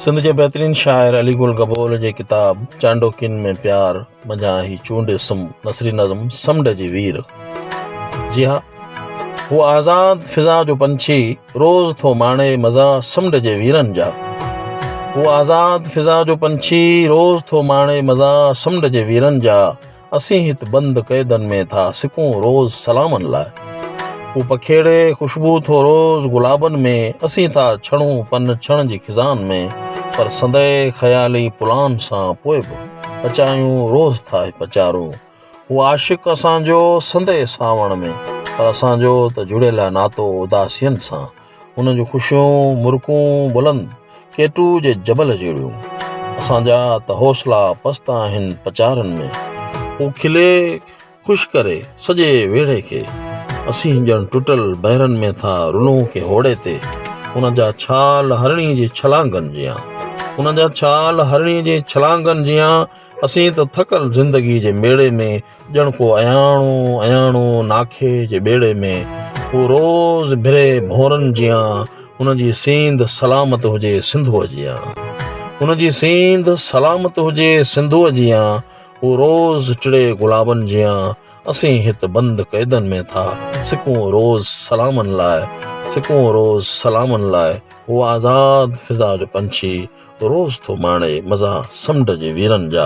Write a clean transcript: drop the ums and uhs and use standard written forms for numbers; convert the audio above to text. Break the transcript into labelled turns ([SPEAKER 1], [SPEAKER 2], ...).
[SPEAKER 1] सिंध जे बहितरीन शाइर अली गुल गबोल जे किताब चांडोकिन में प्यार मंझां ही चूंडियसुम नसरी नज़म समुंड जी वीर। जी हाँ, वो आज़ाद फिज़ा जो पंछी रोज़ थो माणे मज़ा समुंड जे वीरनि जा। वो आज़ाद फिज़ा जो पंछी रोज़ थो माणे मज़ा समुंड जे वीरनि जा। असीं हित बंद क़ैदनि में था सिकूं रोज़ सलामनि लाइ। वो पखेड़े ख़ुशबू थो रोज़ गुलाबनि में, असीं था छणूं पन छण जी खिज़ान में। पर संदे ख़याली पुलान सां पोइ बि पचायूं रोज़ था पचारूं। वो आशिक़ असांजो संदे सावण में, पर असांजो त जुड़ियल आहे नातो उदासियनि सां। उन जूं ख़ुशियूं मुर्कूं बुलंद केटू जे जबल जहिड़ियूं। असांजा त हौसला पस्त आहिनि पचारनि में। वो खिले ख़ुशि करे सॼे वेड़े खे, असीं ॼण टुटल बहिरनि में था रुनूं के होड़े ते। उन जा छाल हरणी जे छलांगनि जियां, उन जा छाल हरणी जे छलांगनि जियां। असीं त थकल ज़िंदगी जे मेड़े में, ॼण को अयाणो अयाणो नाखे जे ॿेड़े में। वो रोज़ भिरे भोरनि जियां, उन जी सींद सलामत हुजे सिंधूअ जियां। उन जी सींद सलामत हुजे सिंधूअ जियां। वो रोज़ टिड़े गुलाबनि जियां। असीं हित बंद क़ैदनि में था सिकूं रोज़ सलामनि लाइ, सिकूं रोज़ सलामनि लाइ। वो आज़ाद फिज़ा जो पंछी रोज़ थो माणे मज़ा समुंड जे वीरनि जा।